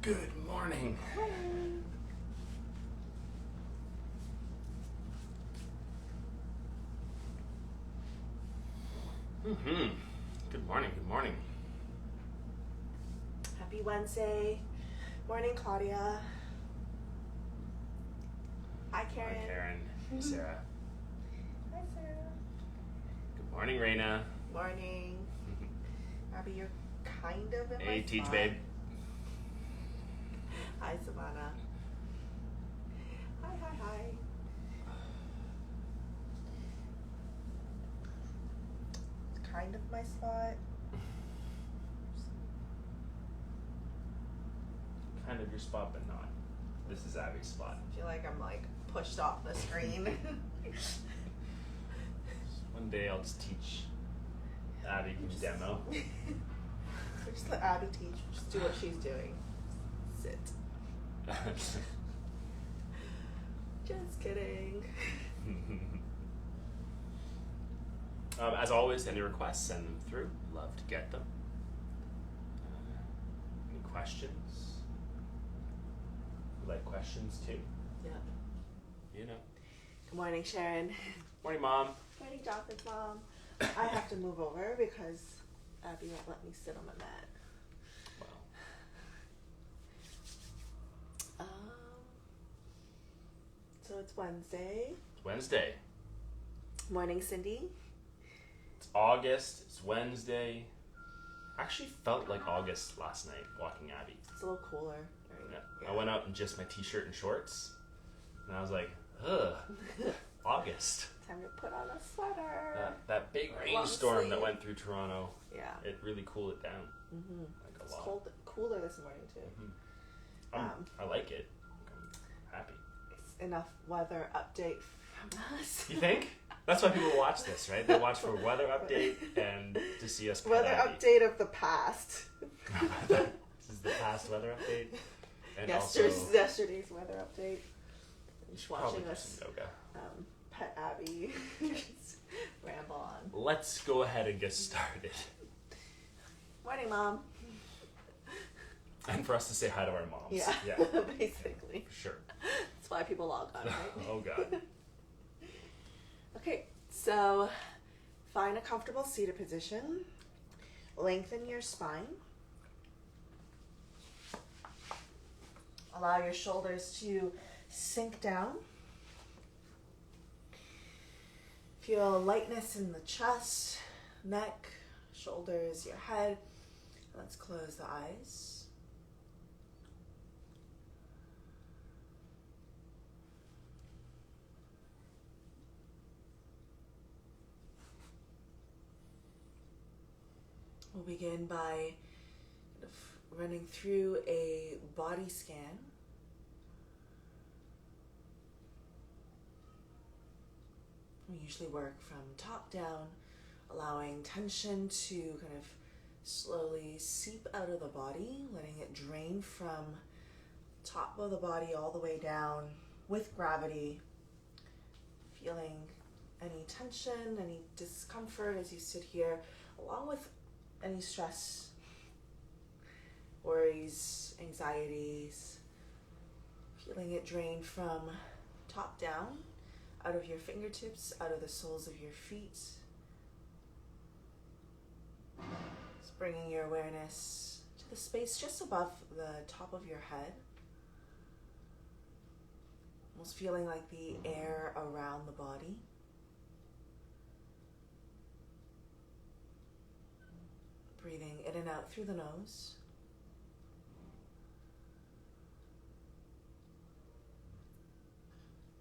Good morning. Good morning, good morning. Happy Wednesday. Morning, Claudia. Hi, Karen. Hi, Karen. Hey, Sarah. Hi, Sarah. Good morning, Raina. Morning. Abby, you're kind of in my Hey, Teach spot. Babe. Hi, Savannah. Hi. It's kind of my spot. Kind of your spot, but not. This is Abby's spot. I feel like I'm pushed off the screen. One day I'll just teach Abby can demo. Just let Abby teach. Just do what she's doing. Sit. Just kidding. As always, any requests, send them through. Love to get them. Any questions? You like questions too? Yeah. You know. Good morning, Sharon. Morning, Mom. Morning, Jonathan's mom. I have to move over because Abby won't let me sit on my mat. Well, So it's Wednesday. it's Wednesday. Morning, Cindy. It's August. It's Wednesday. Actually felt like August last night walking Abby. It's a little cooler. Yeah. I went out in just my t-shirt and shorts, and I was like, ugh, August. Time to put on a sweater. That big Or long rainstorm that sleeve. went through Toronto, Yeah. it really cooled it down. Mm-hmm. Like a It's lot. cooler this morning too. I like it. I'm happy. It's enough weather update from us. You think? That's why people watch this, right? They watch for weather update and to see us pet Weather Abby. update of the past. This is the past weather update. And Yesterday's weather update. you should watching probably do us. some yoga. Pet Abby. Just ramble on. Let's go ahead and get started. Morning, Mom. And for us to say hi to our moms. Yeah. Yeah. Basically. For sure. That's why people log on, right? Oh, God. Okay, so find a comfortable seated position. Lengthen your spine. Allow your shoulders to sink down. Feel lightness in the chest, neck, shoulders, your head. Let's close the eyes. We'll begin by running through a body scan. We usually work from top down, allowing tension to kind of slowly seep out of the body, letting it drain from top of the body all the way down with gravity, feeling any tension, any discomfort as you sit here, along with any stress, worries, anxieties, feeling it drain from top down, out of your fingertips, out of the soles of your feet. Just bringing your awareness to the space just above the top of your head. Almost feeling like the air around the body. Breathing in and out through the nose.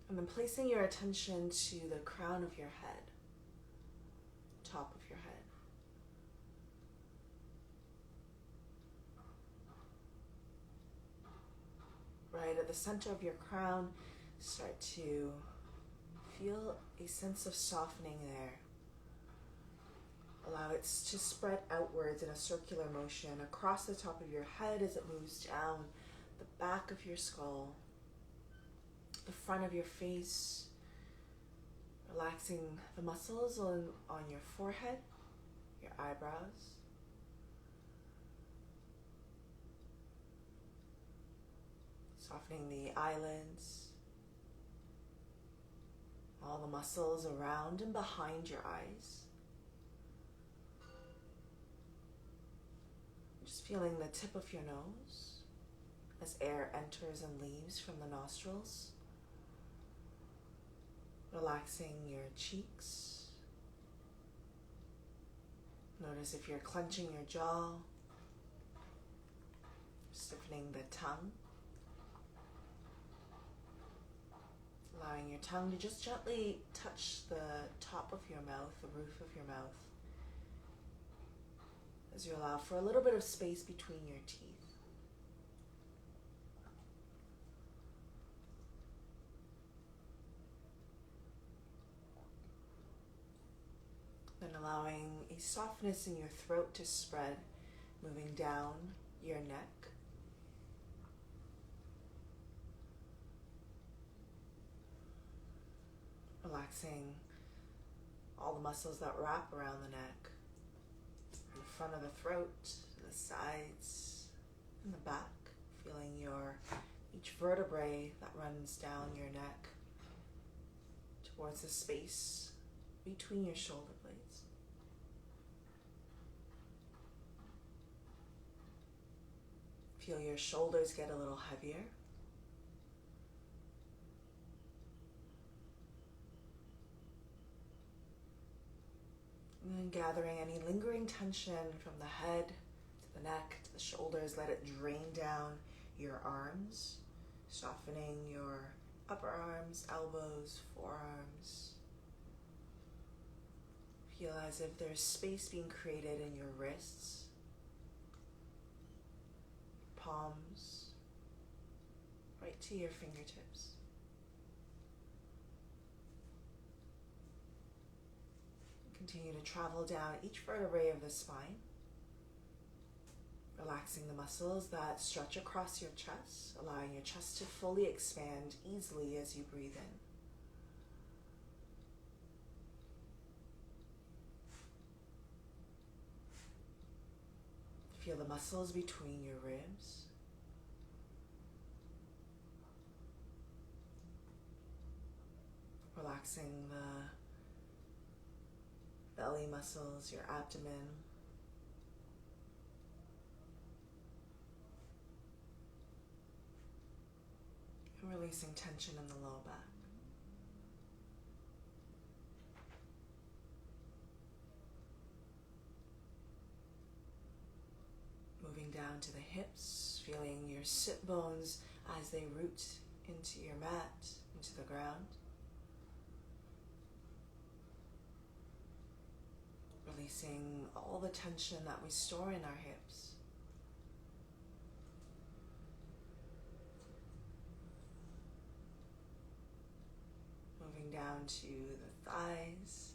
And then placing your attention to the crown of your head, top of your head. Right at the center of your crown, start to feel a sense of softening there. Allow it to spread outwards in a circular motion across the top of your head as it moves down the back of your skull, the front of your face, relaxing the muscles on your forehead, your eyebrows. Softening the eyelids, all the muscles around and behind your eyes. Just feeling the tip of your nose as air enters and leaves from the nostrils. Relaxing your cheeks. Notice if you're clenching your jaw, stiffening the tongue. Allowing your tongue to just gently touch the top of your mouth, the roof of your mouth, as you allow for a little bit of space between your teeth. Then allowing a softness in your throat to spread, moving down your neck. Relaxing all the muscles that wrap around the neck, in the front of the throat, the sides, and the back. Feeling each vertebrae that runs down your neck towards the space between your shoulder blades. Feel your shoulders get a little heavier. And then gathering any lingering tension from the head to the neck to the shoulders, let it drain down your arms, softening your upper arms, elbows, forearms. Feel as if there's space being created in your wrists, palms, right to your fingertips. Continue to travel down each vertebrae of the spine, relaxing the muscles that stretch across your chest, allowing your chest to fully expand easily as you breathe in. Feel the muscles between your ribs. Relaxing the belly muscles, your abdomen. And releasing tension in the low back. Moving down to the hips, feeling your sit bones as they root into your mat, into the ground. Releasing all the tension that we store in our hips. Moving down to the thighs,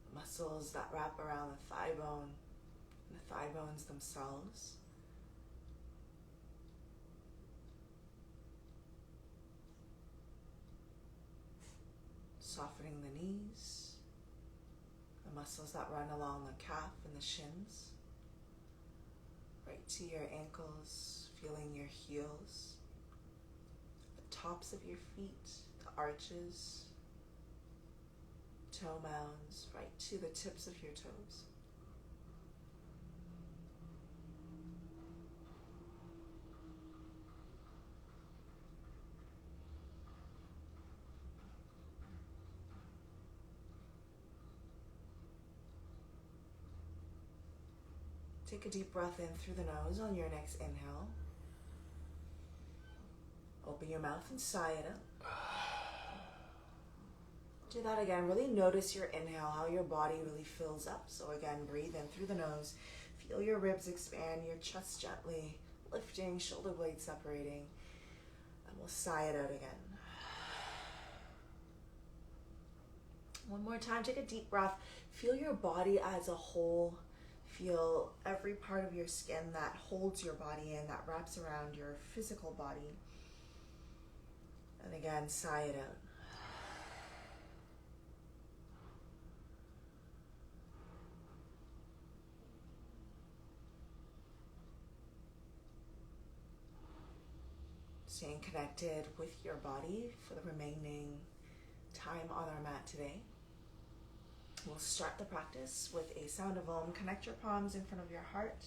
the muscles that wrap around the thigh bone, and the thigh bones themselves. Softening the knees, the muscles that run along the calf and the shins, right to your ankles, feeling your heels, the tops of your feet, the arches, toe mounds, right to the tips of your toes. Take a deep breath in through the nose on your next inhale. Open your mouth and sigh it up. Do that again. Really notice your inhale, how your body really fills up. So again, breathe in through the nose. Feel your ribs expand, your chest gently lifting, shoulder blades separating. And we'll sigh it out again. One more time, take a deep breath. Feel your body as a whole. Feel every part of your skin that holds your body in, that wraps around your physical body. And again, sigh it out. Staying connected with your body for the remaining time on our mat today. We'll start the practice with a sound of Om. Connect your palms in front of your heart.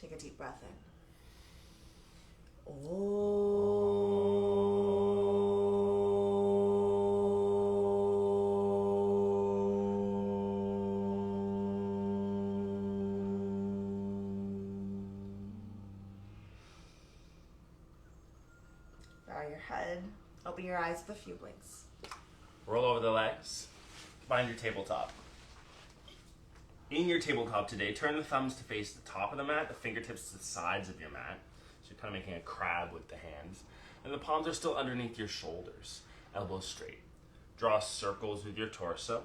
Take a deep breath in. Bow your head. Open your eyes with a few blinks. Roll over the legs. Find your tabletop. In your tabletop today, turn the thumbs to face the top of the mat, the fingertips to the sides of your mat. So you're kind of making a crab with the hands. And the palms are still underneath your shoulders, elbows straight. Draw circles with your torso.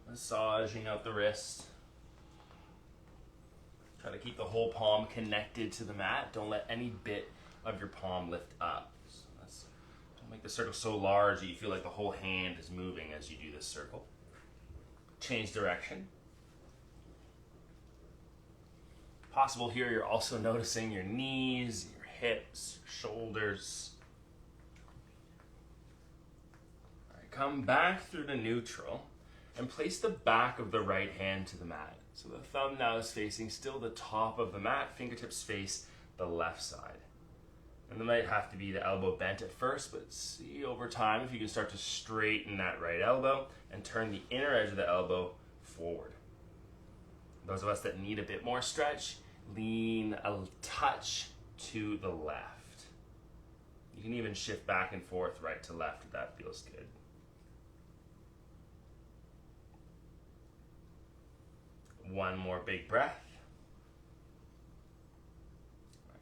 Massaging out the wrist. Try to keep the whole palm connected to the mat. Don't let any bit of your palm lift up. So don't make the circle so large that you feel like the whole hand is moving as you do this circle. Change direction. Possible here, you're also noticing your knees, your hips, your shoulders. All right, come back through to neutral and place the back of the right hand to the mat. So the thumb now is facing still the top of the mat, fingertips face the left side. And they might have to be the elbow bent at first, but see over time if you can start to straighten that right elbow and turn the inner edge of the elbow forward. Those of us that need a bit more stretch, lean a touch to the left. You can even shift back and forth right to left if that feels good. One more big breath.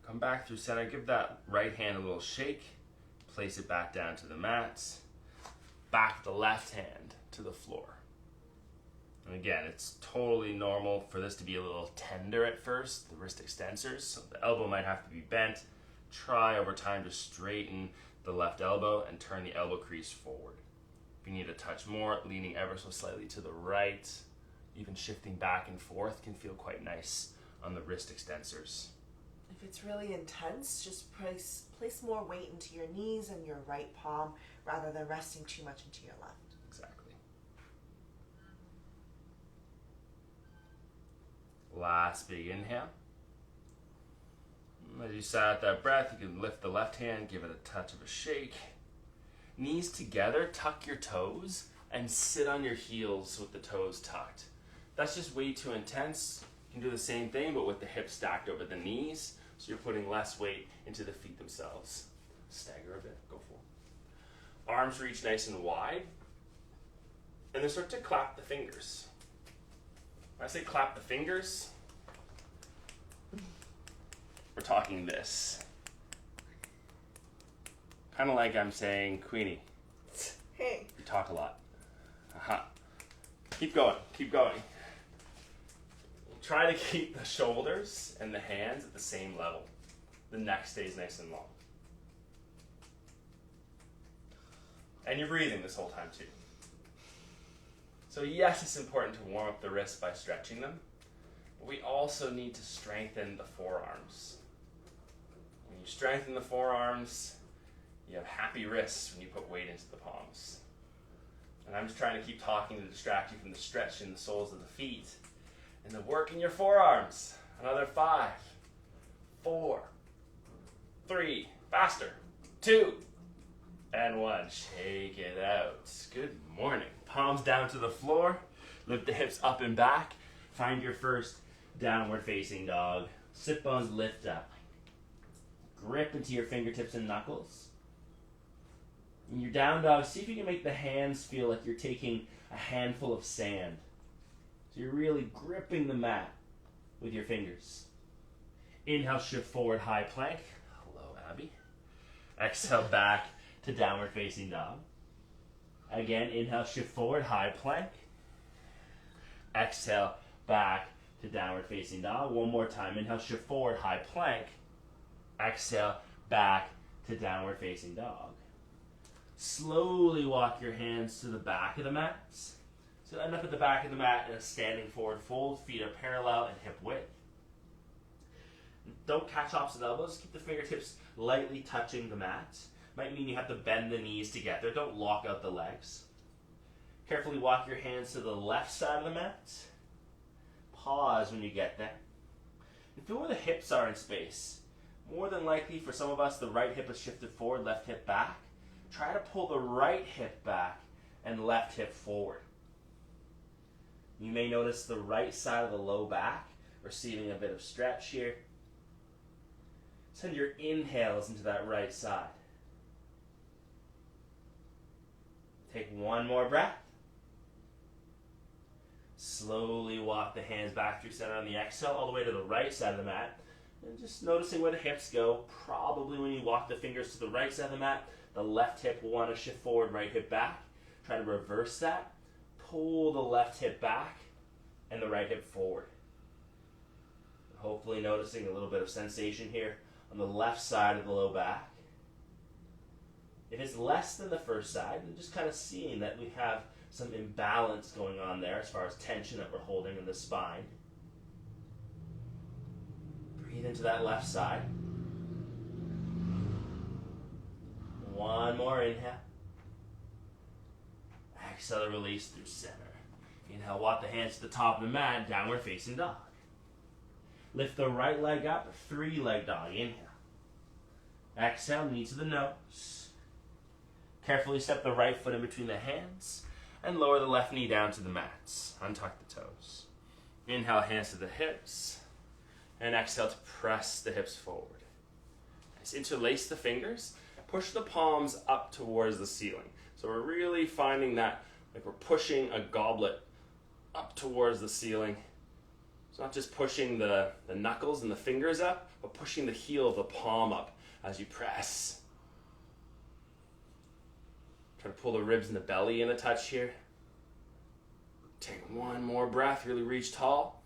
Come back through center. Give that right hand a little shake. Place it back down to the mat. Back the left hand to the floor. And again, it's totally normal for this to be a little tender at first, the wrist extensors. So the elbow might have to be bent. Try over time to straighten the left elbow and turn the elbow crease forward. If you need a touch more, leaning ever so slightly to the right, even shifting back and forth can feel quite nice on the wrist extensors. If it's really intense, just place more weight into your knees and your right palm rather than resting too much into your left. Exactly. Last big inhale. As you sigh out that breath, you can lift the left hand, give it a touch of a shake. Knees together, tuck your toes, and sit on your heels with the toes tucked. That's just way too intense. You can do the same thing, but with the hips stacked over the knees, so you're putting less weight into the feet themselves. Stagger a bit, go for it. Arms reach nice and wide, and then start to clap the fingers. When I say clap the fingers, we're talking this. Kind of like I'm saying, Queenie, Hey. you talk a lot. Aha. Keep going, keep going. Try to keep the shoulders and the hands at the same level. The neck stays nice and long. And you're breathing this whole time too. So yes, it's important to warm up the wrists by stretching them, but we also need to strengthen the forearms. When you strengthen the forearms, you have happy wrists when you put weight into the palms. And I'm just trying to keep talking to distract you from the stretch in the soles of the feet. And then work in your forearms. Another 5, 4, 3, faster, 2, and 1. Shake it out. Good morning. Palms down to the floor. Lift the hips up and back. Find your first downward facing dog. Sit bones lift up. Grip into your fingertips and knuckles. In your down dog, see if you can make the hands feel like you're taking a handful of sand. So you're really gripping the mat with your fingers. Inhale, shift forward, high plank. Hello, Abby. Exhale, back to downward facing dog. Again, inhale, shift forward, high plank. Exhale, back to downward facing dog. One more time. Inhale, shift forward, high plank. Exhale, back to downward facing dog. Slowly walk your hands to the back of the mats. So end up at the back of the mat in a standing forward fold. Feet are parallel and hip width. Don't catch opposite elbows. Keep the fingertips lightly touching the mat. Might mean you have to bend the knees together. Don't lock out the legs. Carefully walk your hands to the left side of the mat. Pause when you get there. And feel where the hips are in space. More than likely, for some of us, the right hip is shifted forward, left hip back. Try to pull the right hip back and left hip forward. You may notice the right side of the low back receiving a bit of stretch here. Send your inhales into that right side. Take one more breath. Slowly walk the hands back through center on the exhale, all the way to the right side of the mat. And just noticing where the hips go. Probably when you walk the fingers to the right side of the mat, the left hip will want to shift forward, right hip back. Try to reverse that. Pull the left hip back and the right hip forward. Hopefully noticing a little bit of sensation here on the left side of the low back. If it's less than the first side, then just kind of seeing that we have some imbalance going on there as far as tension that we're holding in the spine. Breathe into that left side. One more inhale. Exhale, release through center. Inhale, walk the hands to the top of the mat, downward facing dog. Lift the right leg up, 3-leg dog. Inhale. Exhale, knee to the nose. Carefully step the right foot in between the hands and lower the left knee down to the mats. Untuck the toes. Inhale, hands to the hips. And exhale to press the hips forward. Nice. Interlace the fingers. Push the palms up towards the ceiling. So we're really finding that like we're pushing a goblet up towards the ceiling. It's not just pushing the knuckles and the fingers up, but pushing the heel of the palm up as you press. Try to pull the ribs and the belly in a touch here. Take one more breath, really reach tall.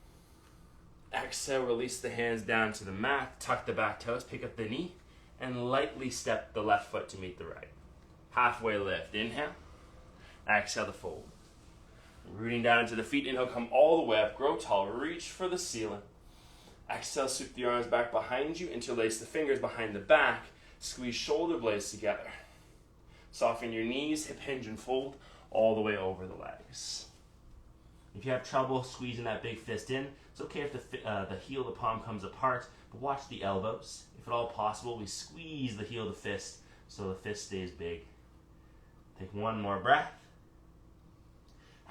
Exhale, release the hands down to the mat, tuck the back toes, pick up the knee, and lightly step the left foot to meet the right. Halfway lift, inhale. Exhale to fold. Rooting down into the feet, inhale, come all the way up, grow tall, reach for the ceiling. Exhale, sweep the arms back behind you, interlace the fingers behind the back, squeeze shoulder blades together. Soften your knees, hip hinge and fold all the way over the legs. If you have trouble squeezing that big fist in, it's okay if the heel of the palm comes apart, but watch the elbows. If at all possible, we squeeze the heel of the fist so the fist stays big. Take one more breath.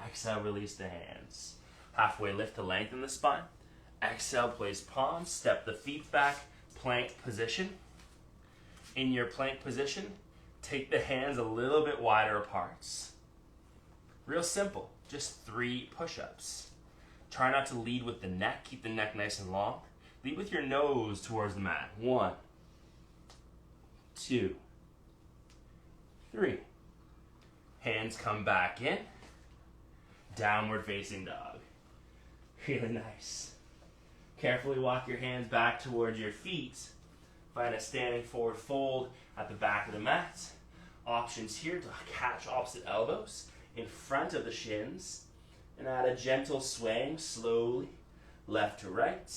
Exhale, release the hands. Halfway lift to lengthen the spine. Exhale, place palms, step the feet back, plank position. In your plank position, take the hands a little bit wider apart. Real simple, just 3 push-ups. Try not to lead with the neck, keep the neck nice and long. Lead with your nose towards the mat. 1, 2, 3. Hands come back in. Downward facing dog. Really nice. Carefully walk your hands back towards your feet. Find a standing forward fold at the back of the mat. Options here to catch opposite elbows in front of the shins and add a gentle swaying slowly left to right.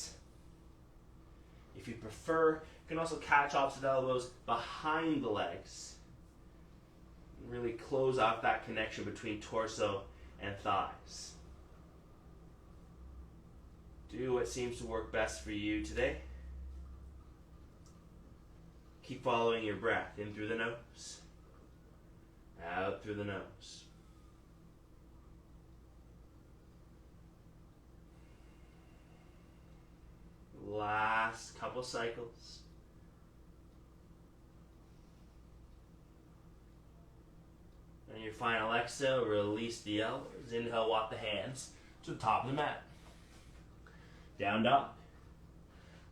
If you prefer, you can also catch opposite elbows behind the legs. Really close off that connection between torso and thighs. Do what seems to work best for you today. Keep following your breath in through the nose, out through the nose. Last couple cycles. And your final exhale, release the elbows. Inhale, walk the hands to the top of the mat. Down dog.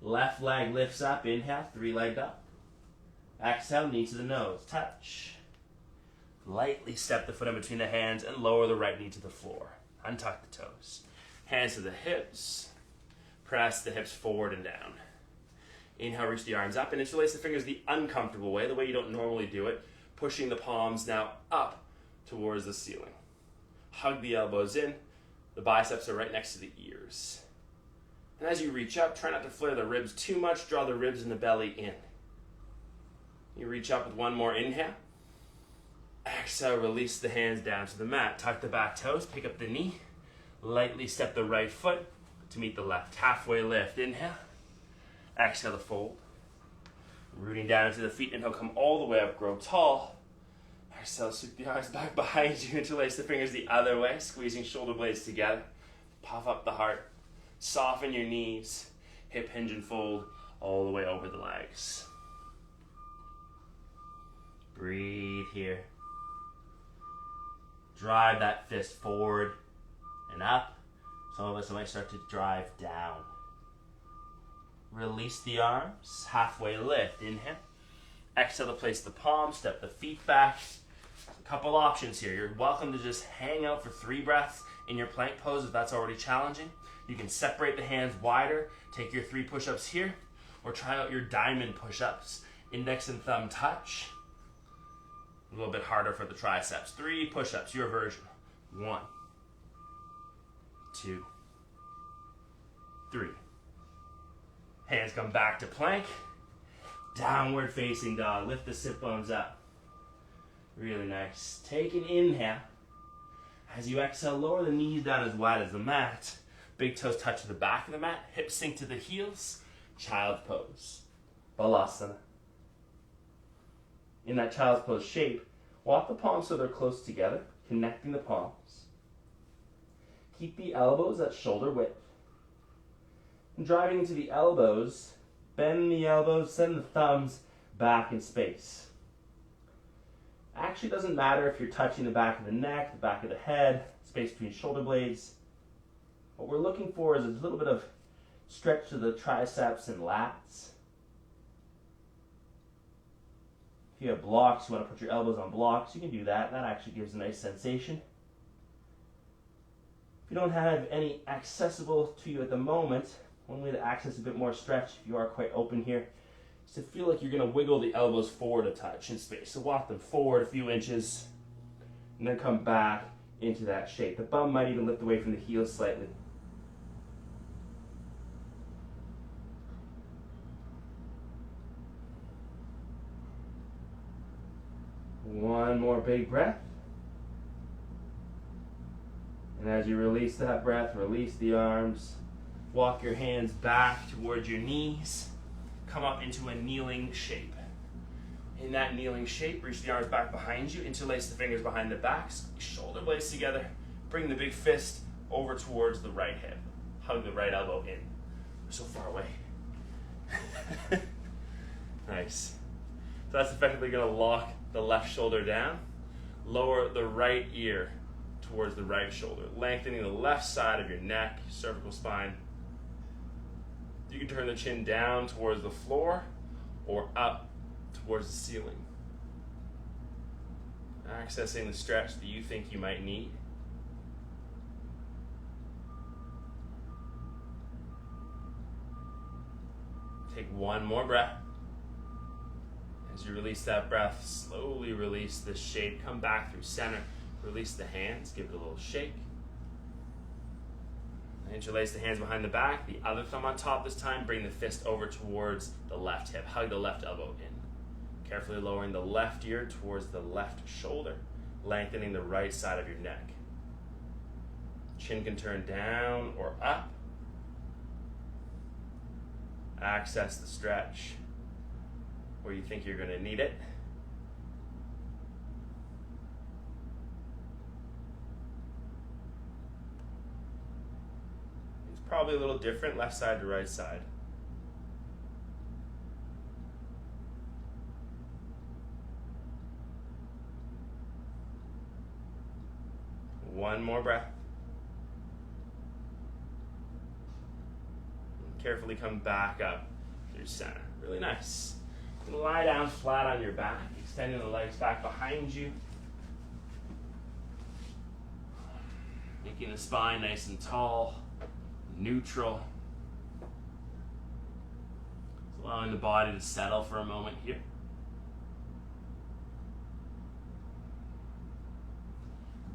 Left leg lifts up, inhale, 3-leg dog. Exhale, knee to the nose, touch. Lightly step the foot in between the hands and lower the right knee to the floor. Untuck the toes. Hands to the hips. Press the hips forward and down. Inhale, reach the arms up and interlace the fingers the uncomfortable way, the way you don't normally do it. Pushing the palms now up towards the ceiling. Hug the elbows in. The biceps are right next to the ears. And as you reach up, try not to flare the ribs too much. Draw the ribs and the belly in. You reach up with one more inhale. Exhale, release the hands down to the mat. Tuck the back toes, pick up the knee. Lightly step the right foot to meet the left. Halfway lift, inhale. Exhale to fold. Rooting down into the feet, inhale, come all the way up, grow tall. Exhale, sweep the arms back behind you, interlace the fingers the other way, squeezing shoulder blades together. Puff up the heart. Soften your knees. Hip hinge and fold all the way over the legs. Breathe here. Drive that fist forward and up. Some of us might start to drive down. Release the arms. Halfway lift. Inhale. Exhale to place the palms. Step the feet back. A couple options here. You're welcome to just hang out for 3 breaths in your plank pose if that's already challenging. You can separate the hands wider. Take your 3 push-ups here. Or try out your diamond push-ups. Index and thumb touch. A little bit harder for the triceps. 3 push-ups, your version. 1, 2, 3. Hands come back to plank. Downward facing dog. Lift the sit bones up. Really nice. Take an inhale. As you exhale, lower the knees down as wide as the mat. Big toes touch the back of the mat. Hips sink to the heels. Child's pose. Balasana. In that child's pose shape, walk the palms so they're close together, connecting the palms. Keep the elbows at shoulder width. And driving into the elbows, bend the elbows, send the thumbs back in space. Actually, doesn't matter if you're touching the back of the neck, the back of the head, space between shoulder blades. What we're looking for is a little bit of stretch to the triceps and lats. If you have blocks, you want to put your elbows on blocks, you can do that. That actually gives a nice sensation. If you don't have any accessible to you at the moment, one way to access a bit more stretch, if you are quite open here, is to feel like you're going to wiggle the elbows forward a touch in space. So walk them forward a few inches, and then come back into that shape. The bum might even lift away from the heels slightly. One more big breath. And as you release that breath, release the arms. Walk your hands back towards your knees. Come up into a kneeling shape. In that kneeling shape, reach the arms back behind you. Interlace the fingers behind the back. Shoulder blades together. Bring the big fist over towards the right hip. Hug the right elbow in. We're so far away. Nice. So that's effectively going to lock the left shoulder down. Lower the right ear towards the right shoulder, lengthening the left side of your neck, cervical spine. You can turn the chin down towards the floor or up towards the ceiling. Accessing the stretch that you think you might need. Take one more breath. As you release that breath, slowly release the shape. Come back through center. Release the hands. Give it a little shake. Interlace the hands behind the back. The other thumb on top this time. Bring the fist over towards the left hip. Hug the left elbow in. Carefully lowering the left ear towards the left shoulder. Lengthening the right side of your neck. Chin can turn down or up. Access the stretch where you think you're going to need it. It's probably a little different left side to right side. One more breath. Carefully come back up through center. Really nice. You can lie down flat on your back, extending the legs back behind you. Making the spine nice and tall, neutral. Allowing the body to settle for a moment here.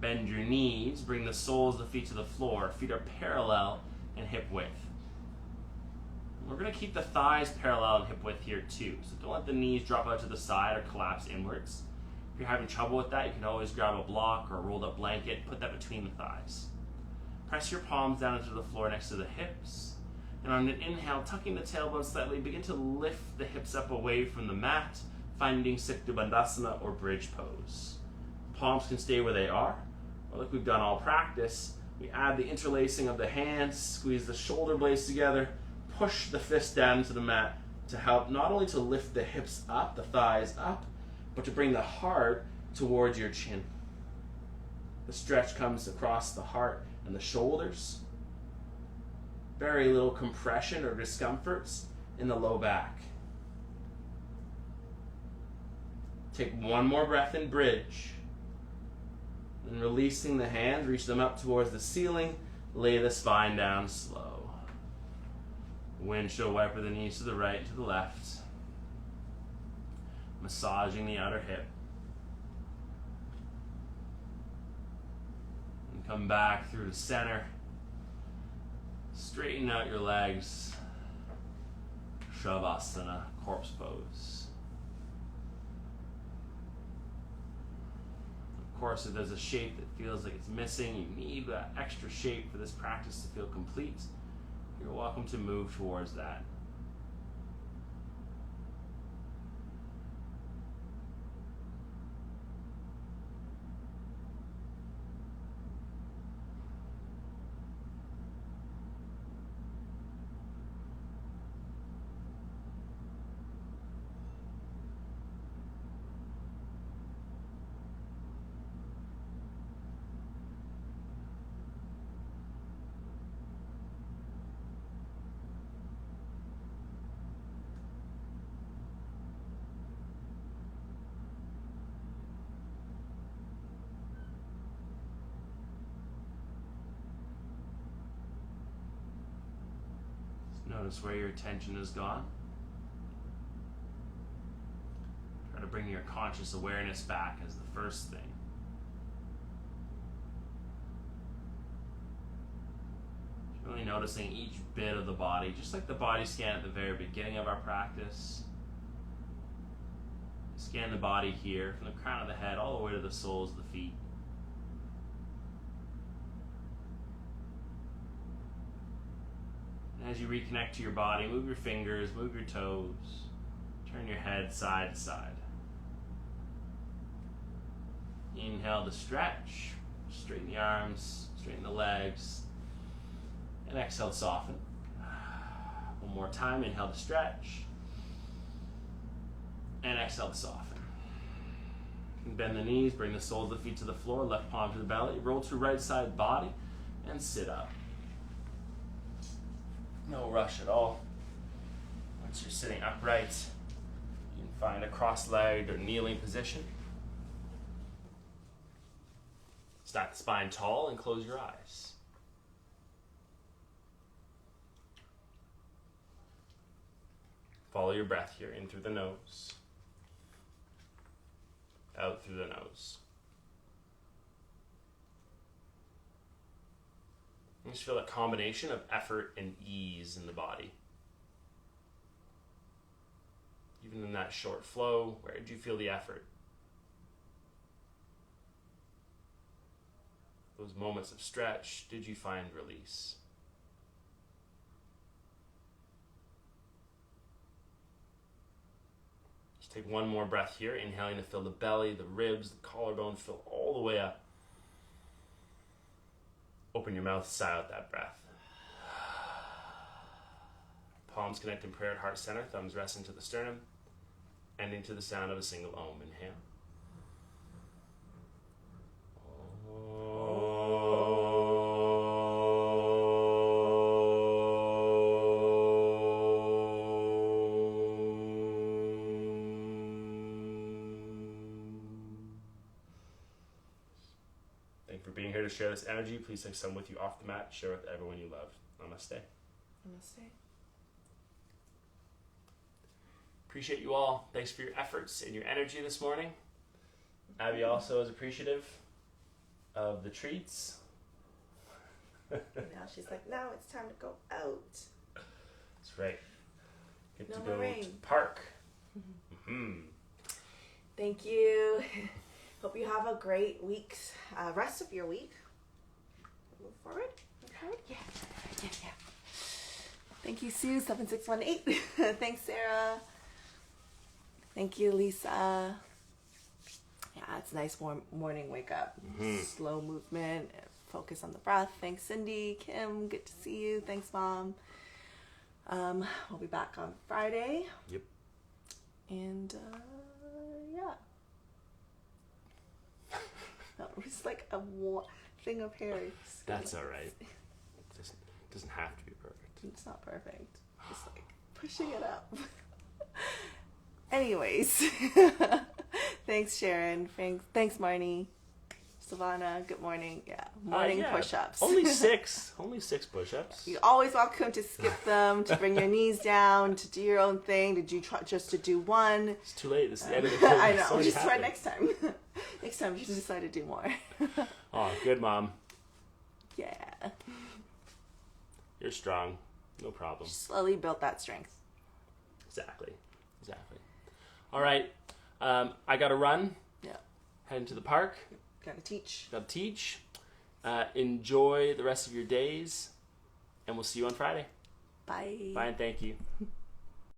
Bend your knees, bring the soles of the feet to the floor. Feet are parallel and hip width. we're going to keep the thighs parallel and hip width here too. So don't let the knees drop out to the side or collapse inwards. If you're having trouble with that, you can always grab a block or a rolled up blanket, put that between the thighs. Press your palms down into the floor next to the hips. And on an inhale, tucking the tailbone slightly, begin to lift the hips up away from the mat, finding Sikta Bandhasana or bridge pose. Palms can stay where they are. Or like we've done all practice, we add the interlacing of the hands, squeeze the shoulder blades together, push the fist down into the mat to help not only to lift the hips up, the thighs up, but to bring the heart towards your chin. The stretch comes across the heart and the shoulders. Very little compression or discomforts in the low back. Take one more breath in bridge. And releasing the hands, reach them up towards the ceiling. Lay the spine down slow. Windshield wiper the knees to the right and to the left. Massaging the outer hip. And come back through to center. Straighten out your legs. Shavasana, corpse pose. Of course, if there's a shape that feels like it's missing, you need that extra shape for this practice to feel complete, you're welcome to move towards that. Notice where your attention has gone. Try to bring your conscious awareness back as the first thing. Really noticing each bit of the body, just like the body scan at the very beginning of our practice. Scan the body here from the crown of the head all the way to the soles of the feet. As you reconnect to your body, move your fingers, move your toes, turn your head side to side. Inhale to stretch, straighten the arms, straighten the legs, and exhale to soften. One more time, inhale to stretch, and exhale to soften. You can bend the knees, bring the soles of the feet to the floor, left palm to the belly, roll to right side body, and sit up. No rush at all. Once you're sitting upright, you can find a cross-legged or kneeling position. Stack the spine tall and close your eyes. Follow your breath here, in through the nose, out through the nose. You just feel that combination of effort and ease in the body. Even in that short flow, where did you feel the effort? Those moments of stretch, did you find release? Just take one more breath here, inhaling to fill the belly, the ribs, the collarbone, fill all the way up. Open your mouth, sigh out that breath. Palms connect in prayer at heart center, thumbs rest into the sternum, ending to the sound of a single Om. Inhale. For being here to share this energy. Please take some with you off the mat. Share with everyone you love. Namaste. Namaste. Appreciate you all. Thanks for your efforts and your energy this morning. Abby also is appreciative of the treats. Now she's like, now it's time to go out. That's right. Get No to more go rain. to the park. Thank you. Hope you have a great week, rest of your week. Move forward. Yeah. Thank you, Sue, 7618. Thanks, Sarah. Thank you, Lisa. Yeah, it's a nice warm morning wake up. Slow movement, focus on the breath. Thanks, Cindy. Kim, good to see you. Thanks, Mom. We'll be back on Friday. Yep. And, yeah. That was like a thing of hair. That's all right. Doesn't have to be perfect. It's not perfect. Just like pushing it up. Anyways. Thanks, Sharon. Thanks, Marnie. Savannah, good morning. Yeah, morning push-ups. Only 6 push-ups. You're always welcome to skip them, to bring your knees down, to do your own thing. Did you try just to do one? It's too late. This is the end of the I It's know. already Just try happened. next time. Next time you should decide to do more. Oh, good, Mom. Yeah. You're strong. No problem. Slowly build that strength. Exactly. All right. I got to run. Yeah. Heading to the park. Gotta teach. Got to teach. Enjoy the rest of your days. And we'll see you on Friday. Bye. Bye and thank you.